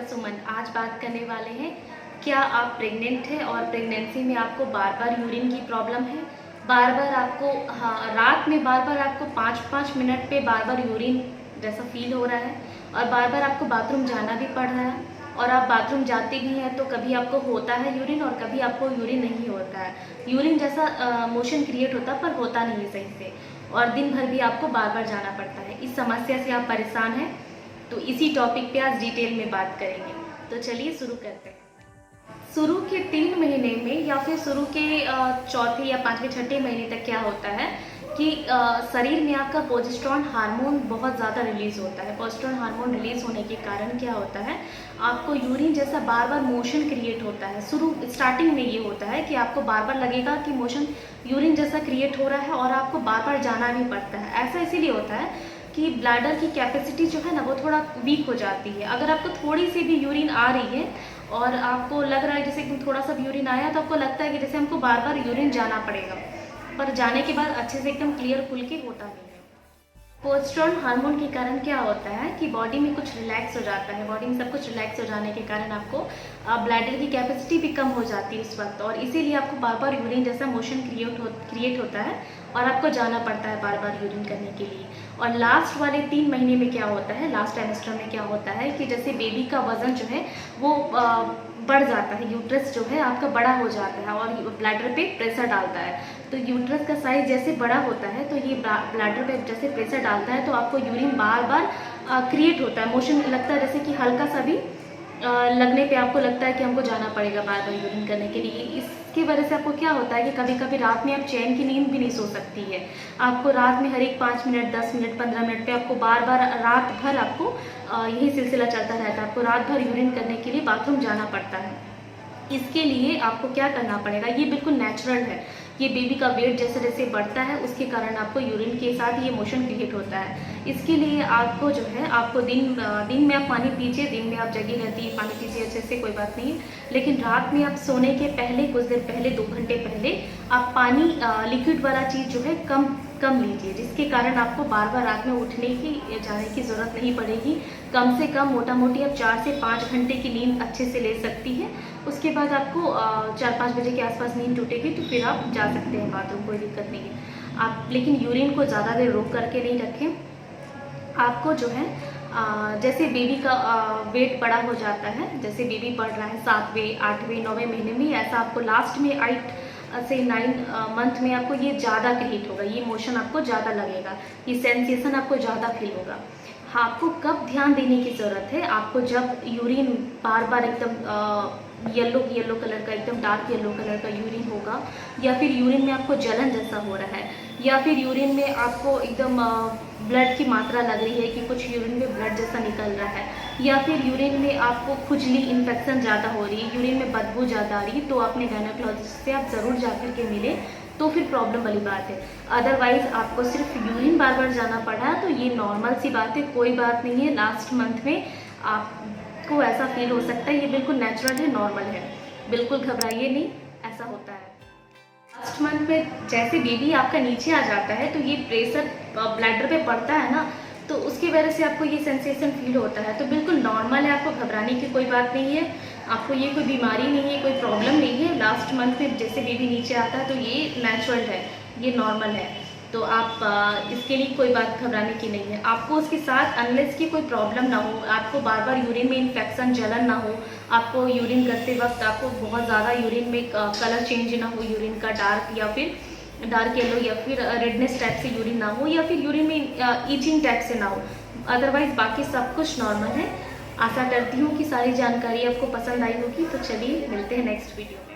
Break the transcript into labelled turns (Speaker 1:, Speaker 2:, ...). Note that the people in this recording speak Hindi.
Speaker 1: डॉक्टर सुमन। आज बात करने वाले हैं, क्या आप प्रेग्नेंट हैं और प्रेगनेंसी में आपको बार बार यूरिन की प्रॉब्लम है, बार बार आपको रात में बार बार आपको 5-5 मिनट पे बार बार यूरिन जैसा फील हो रहा है और बार बार आपको बाथरूम जाना भी पड़ रहा है और आप बाथरूम जाते भी हैं तो कभी आपको होता है यूरिन और कभी आपको यूरिन नहीं होता है। यूरिन जैसा मोशन क्रिएट होता है पर होता नहीं है सही से और दिन भर भी आपको बार बार जाना पड़ता है। इस समस्या से आप परेशान हैं तो इसी टॉपिक पे आज डिटेल में बात करेंगे। तो चलिए शुरू करते हैं। शुरू के 3 महीने में या फिर शुरू के चौथे या 5वें 6ठे महीने तक क्या होता है कि शरीर में आपका प्रोजेस्टेरोन हार्मोन बहुत ज़्यादा रिलीज़ होता है। प्रोजेस्टेरोन हार्मोन रिलीज़ होने के कारण क्या होता है, आपको यूरिन जैसा बार बार मोशन क्रिएट होता है। स्टार्टिंग में ये होता है कि आपको बार बार लगेगा कि मोशन यूरिन जैसा क्रिएट हो रहा है और आपको बार बार जाना भी पड़ता है। ऐसा इसीलिए होता है कि ब्लैडर की कैपेसिटी जो है ना वो थोड़ा वीक हो जाती है। अगर आपको थोड़ी सी भी यूरिन आ रही है और आपको लग रहा है जैसे एकदम थोड़ा सा यूरिन आया तो आपको लगता है कि जैसे हमको बार बार यूरिन जाना पड़ेगा, पर जाने के बाद अच्छे से एकदम क्लियर खुल के होता नहीं है। प्रोजेस्टेरोन हार्मोन के कारण क्या होता है कि बॉडी में कुछ रिलैक्स हो जाता है। बॉडी में सब कुछ रिलैक्स हो जाने के कारण आपको ब्लैडर की कैपेसिटी भी कम हो जाती है उस वक्त और इसीलिए आपको बार बार यूरिन जैसा मोशन क्रिएट होता है और आपको जाना पड़ता है बार बार यूरिन करने के लिए। और लास्ट वाले 3 महीने में क्या होता है, लास्ट ट्राइमेस्टर में क्या होता है कि जैसे बेबी का वज़न जो है वो बढ़ जाता है, यूट्रस जो है आपका बड़ा हो जाता है और ब्लैडर पे प्रेशर डालता है। तो यूट्रस का साइज जैसे बड़ा होता है तो ये ब्लैडर पे जैसे प्रेशर डालता है तो आपको यूरिन बार बार क्रिएट होता है, मोशन लगता है जैसे कि हल्का सा भी लगने पे आपको लगता है कि हमको जाना पड़ेगा बार बार यूरिन करने के लिए। इसकी वजह से आपको क्या होता है कि कभी कभी रात में आप चैन की नींद भी नहीं सो सकती है। आपको रात में हर एक 5 मिनट 10 मिनट 15 मिनट पे आपको बार बार रात भर आपको यही सिलसिला चलता रहता है। आपको रात भर यूरिन करने के लिए बाथरूम जाना पड़ता है। इसके लिए आपको क्या करना पड़ेगा, ये बिल्कुल नेचुरल है। ये बेबी का वेट जैसे जैसे बढ़ता है उसके कारण आपको यूरिन के साथ ये मोशन क्रिएट होता है। इसके लिए आपको जो है आपको दिन में आप पानी पीजिए, दिन में आप जगी रहती है पानी पीजिए अच्छे से, कोई बात नहीं। लेकिन रात में आप सोने के पहले कुछ देर पहले 2 घंटे पहले आप पानी लिक्विड वाला चीज़ जो है कम लीजिए, जिसके कारण आपको बार बार रात में उठने की जाने की ज़रूरत नहीं पड़ेगी। कम से कम मोटा मोटी आप 4 से 5 घंटे की नींद अच्छे से ले सकती है। उसके बाद आपको 4-5 बजे के आसपास नींद टूटेगी तो फिर आप जा सकते हैं बाथरूम, कोई दिक्कत नहीं है। आप लेकिन यूरिन को ज़्यादा देर रोक करके नहीं रखें। आपको जो है जैसे बेबी का वेट बड़ा हो जाता है, जैसे बेबी बढ़ रहा है 7वें 8वें 9वें महीने में, ऐसा आपको लास्ट में 8 से 9 मंथ में आपको ये ज़्यादा क्रिएट होगा, ये मोशन आपको ज़्यादा लगेगा, ये सेंसेशन आपको ज़्यादा फील होगा। हाँ, आपको कब ध्यान देने की ज़रूरत है, आपको जब यूरिन बार बार एकदम येलो कलर का, एकदम डार्क येलो कलर का यूरिन होगा, या फिर यूरिन में आपको जलन जैसा हो रहा है, या फिर यूरिन में आपको एकदम ब्लड की मात्रा लग रही है कि कुछ यूरिन में ब्लड जैसा निकल रहा है, या फिर यूरिन में आपको खुजली इन्फेक्शन ज़्यादा हो रही है, यूरिन में बदबू ज़्यादा आ रही है, तो अपने गायनेकोलॉजिस्ट से आप ज़रूर जा कर के मिलें, तो फिर प्रॉब्लम वाली बात है। अदरवाइज़ आपको सिर्फ यूरिन बार बार जाना पड़ा तो ये नॉर्मल सी बात है, कोई बात नहीं है। लास्ट मंथ में आपको ऐसा फील हो सकता है, ये बिल्कुल नेचुरल है, नॉर्मल है, बिल्कुल घबराइए नहीं, ऐसा होता है। लास्ट मंथ में जैसे बेबी आपका नीचे आ जाता है तो ये प्रेशर ब्लैडर पे पड़ता है ना, तो उसकी वजह से आपको ये सेंसेशन फील होता है, तो बिल्कुल नॉर्मल है, आपको घबराने की कोई बात नहीं है। आपको ये कोई बीमारी नहीं है, कोई प्रॉब्लम नहीं है। लास्ट मंथ में जैसे बेबी नीचे आता है तो ये नेचुरल है, ये नॉर्मल है, तो आप इसके लिए कोई बात घबराने की नहीं है। आपको उसके साथ अनलेस की कोई प्रॉब्लम ना हो, आपको बार बार यूरिन में इन्फेक्शन जलन ना हो, आपको यूरिन करते वक्त आपको बहुत ज़्यादा यूरिन में कलर चेंज ना हो, यूरिन का डार्क येलो या फिर रेडनेस टाइप से यूरिन ना हो, या फिर यूरिन में ईचिंग टाइप से ना हो, अदरवाइज बाकी सब कुछ नॉर्मल है। आशा करती हूँ कि सारी जानकारी आपको पसंद आई होगी। तो चलिए मिलते हैं नेक्स्ट वीडियो में।